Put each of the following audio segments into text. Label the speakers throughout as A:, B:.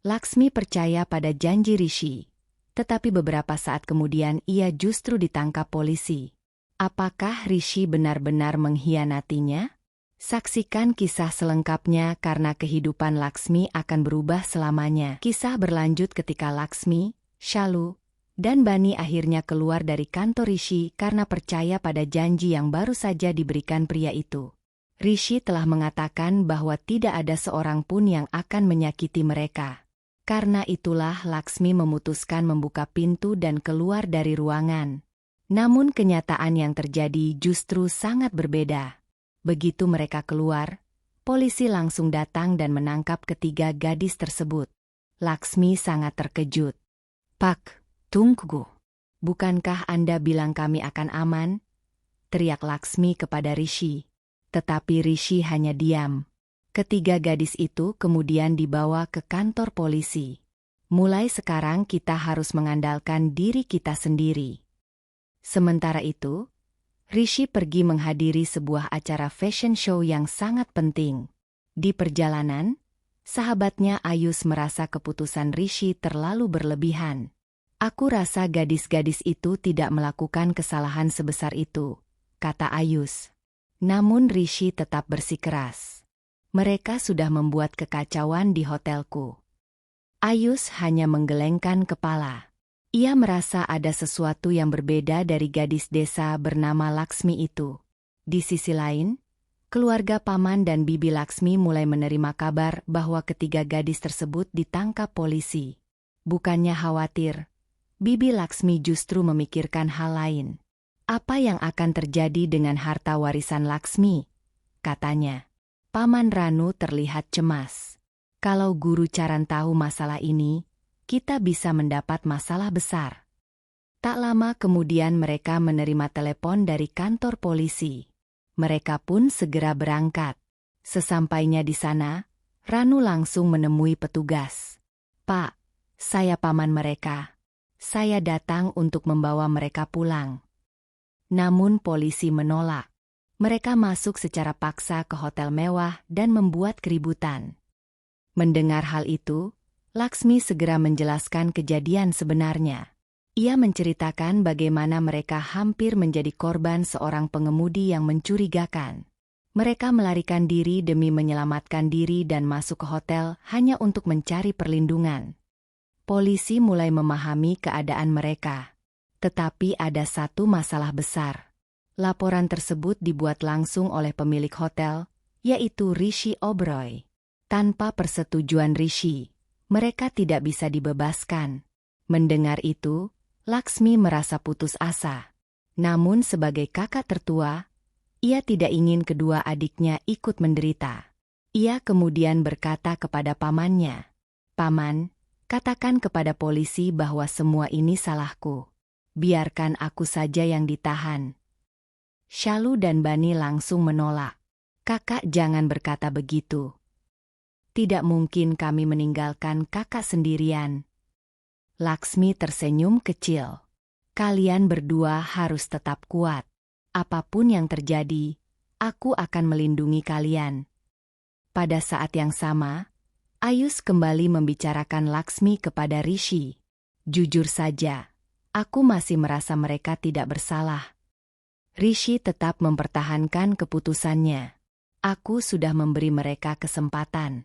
A: Laksmi percaya pada janji Rishi, tetapi beberapa saat kemudian ia justru ditangkap polisi. Apakah Rishi benar-benar mengkhianatinya? Saksikan kisah selengkapnya karena kehidupan Laksmi akan berubah selamanya. Kisah berlanjut ketika Laksmi, Shalu, dan Bani akhirnya keluar dari kantor Rishi karena percaya pada janji yang baru saja diberikan pria itu. Rishi telah mengatakan bahwa tidak ada seorang pun yang akan menyakiti mereka. Karena itulah Laksmi memutuskan membuka pintu dan keluar dari ruangan. Namun kenyataan yang terjadi justru sangat berbeda. Begitu mereka keluar, polisi langsung datang dan menangkap ketiga gadis tersebut. Laksmi sangat terkejut. "Pak, tunggu. Bukankah Anda bilang kami akan aman?" teriak Laksmi kepada Rishi. Tetapi Rishi hanya diam. Ketiga gadis itu kemudian dibawa ke kantor polisi. "Mulai sekarang kita harus mengandalkan diri kita sendiri." Sementara itu, Rishi pergi menghadiri sebuah acara fashion show yang sangat penting. Di perjalanan, sahabatnya Ayus merasa keputusan Rishi terlalu berlebihan. "Aku rasa gadis-gadis itu tidak melakukan kesalahan sebesar itu," kata Ayus. Namun Rishi tetap bersikeras. "Mereka sudah membuat kekacauan di hotelku." Ayus hanya menggelengkan kepala. Ia merasa ada sesuatu yang berbeda dari gadis desa bernama Laksmi itu. Di sisi lain, keluarga paman dan bibi Laksmi mulai menerima kabar bahwa ketiga gadis tersebut ditangkap polisi. Bukannya khawatir, bibi Laksmi justru memikirkan hal lain. "Apa yang akan terjadi dengan harta warisan Laksmi?" katanya. Paman Ranu terlihat cemas. "Kalau Guru Charan tahu masalah ini, kita bisa mendapat masalah besar." Tak lama kemudian mereka menerima telepon dari kantor polisi. Mereka pun segera berangkat. Sesampainya di sana, Ranu langsung menemui petugas. "Pak, saya paman mereka. Saya datang untuk membawa mereka pulang." Namun polisi menolak. Mereka masuk secara paksa ke hotel mewah dan membuat keributan. Mendengar hal itu, Laksmi segera menjelaskan kejadian sebenarnya. Ia menceritakan bagaimana mereka hampir menjadi korban seorang pengemudi yang mencurigakan. Mereka melarikan diri demi menyelamatkan diri dan masuk ke hotel hanya untuk mencari perlindungan. Polisi mulai memahami keadaan mereka. Tetapi ada satu masalah besar. Laporan tersebut dibuat langsung oleh pemilik hotel, yaitu Rishi Oberoi. Tanpa persetujuan Rishi, mereka tidak bisa dibebaskan. Mendengar itu, Laksmi merasa putus asa. Namun sebagai kakak tertua, ia tidak ingin kedua adiknya ikut menderita. Ia kemudian berkata kepada pamannya, "Paman, katakan kepada polisi bahwa semua ini salahku. Biarkan aku saja yang ditahan." Shalu dan Bani langsung menolak. "Kakak jangan berkata begitu. Tidak mungkin kami meninggalkan kakak sendirian." Laksmi tersenyum kecil. "Kalian berdua harus tetap kuat. Apapun yang terjadi, aku akan melindungi kalian." Pada saat yang sama, Ayus kembali membicarakan Laksmi kepada Rishi. "Jujur saja, aku masih merasa mereka tidak bersalah." Rishi tetap mempertahankan keputusannya. "Aku sudah memberi mereka kesempatan."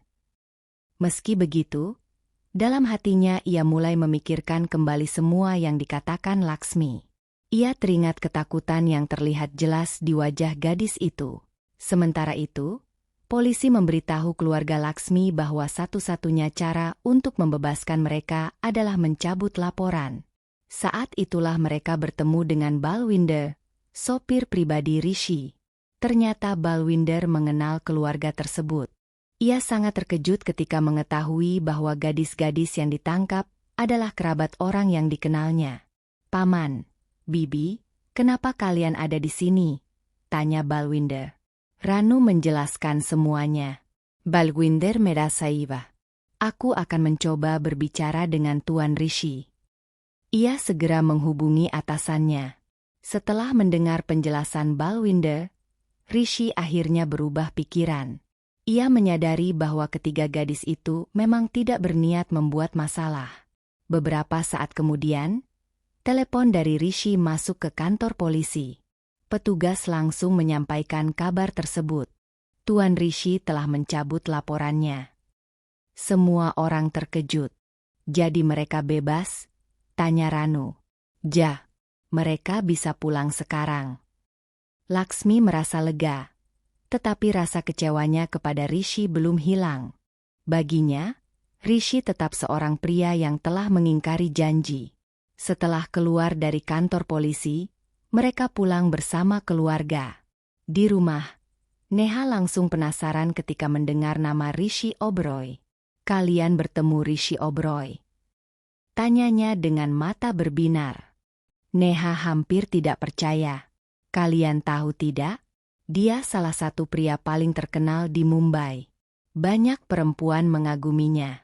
A: Meski begitu, dalam hatinya ia mulai memikirkan kembali semua yang dikatakan Laksmi. Ia teringat ketakutan yang terlihat jelas di wajah gadis itu. Sementara itu, polisi memberitahu keluarga Laksmi bahwa satu-satunya cara untuk membebaskan mereka adalah mencabut laporan. Saat itulah mereka bertemu dengan Balwinder, sopir pribadi Rishi. Ternyata Balwinder mengenal keluarga tersebut. Ia sangat terkejut ketika mengetahui bahwa gadis-gadis yang ditangkap adalah kerabat orang yang dikenalnya. "Paman, Bibi, kenapa kalian ada di sini?" tanya Balwinder. Ranu menjelaskan semuanya. Balwinder merasa iba. "Aku akan mencoba berbicara dengan Tuan Rishi." Ia segera menghubungi atasannya. Setelah mendengar penjelasan Balwinder, Rishi akhirnya berubah pikiran. Ia menyadari bahwa ketiga gadis itu memang tidak berniat membuat masalah. Beberapa saat kemudian, telepon dari Rishi masuk ke kantor polisi. Petugas langsung menyampaikan kabar tersebut. Tuan Rishi telah mencabut laporannya. Semua orang terkejut. Jadi mereka bebas? Tanya Ranu. Ja, mereka bisa pulang sekarang. Laksmi merasa lega. Tetapi rasa kecewanya kepada Rishi belum hilang. Baginya, Rishi tetap seorang pria yang telah mengingkari janji. Setelah keluar dari kantor polisi, mereka pulang bersama keluarga. Di rumah, Neha langsung penasaran ketika mendengar nama Rishi Oberoi. Kalian bertemu Rishi Oberoi? Tanyanya dengan mata berbinar. Neha hampir tidak percaya. Kalian tahu tidak? Dia salah satu pria paling terkenal di Mumbai. Banyak perempuan mengaguminya.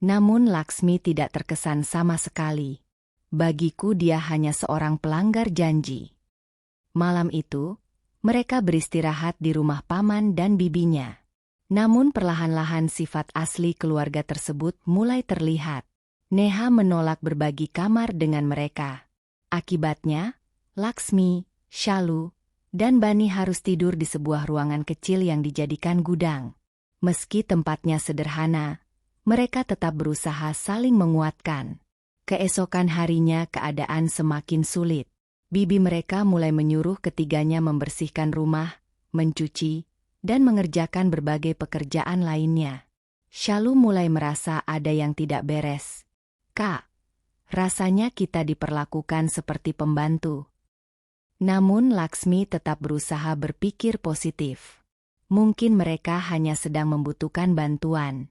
A: Namun Laksmi tidak terkesan sama sekali. Bagiku dia hanya seorang pelanggar janji. Malam itu, mereka beristirahat di rumah paman dan bibinya. Namun perlahan-lahan sifat asli keluarga tersebut mulai terlihat. Neha menolak berbagi kamar dengan mereka. Akibatnya, Laksmi, Shalu, dan Bani harus tidur di sebuah ruangan kecil yang dijadikan gudang. Meski tempatnya sederhana, mereka tetap berusaha saling menguatkan. Keesokan harinya keadaan semakin sulit. Bibi mereka mulai menyuruh ketiganya membersihkan rumah, mencuci, dan mengerjakan berbagai pekerjaan lainnya. Shalu mulai merasa ada yang tidak beres. Kak, rasanya kita diperlakukan seperti pembantu. Namun Laksmi tetap berusaha berpikir positif. Mungkin mereka hanya sedang membutuhkan bantuan.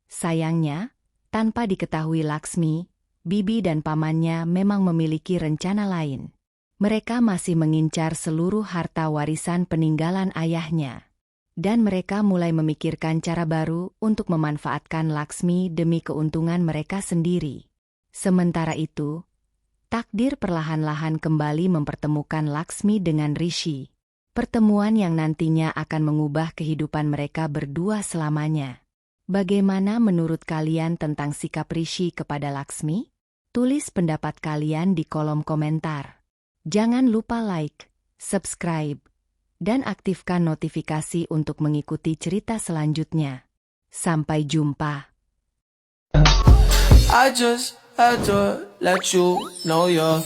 A: Sayangnya, tanpa diketahui Laksmi, bibi dan pamannya memang memiliki rencana lain. Mereka masih mengincar seluruh harta warisan peninggalan ayahnya. Dan mereka mulai memikirkan cara baru untuk memanfaatkan Laksmi demi keuntungan mereka sendiri. Sementara itu, takdir perlahan-lahan kembali mempertemukan Laksmi dengan Rishi. Pertemuan yang nantinya akan mengubah kehidupan mereka berdua selamanya. Bagaimana menurut kalian tentang sikap Rishi kepada Laksmi? Tulis pendapat kalian di kolom komentar. Jangan lupa like, subscribe, dan aktifkan notifikasi untuk mengikuti cerita selanjutnya. Sampai jumpa.
B: I just had to let you know you're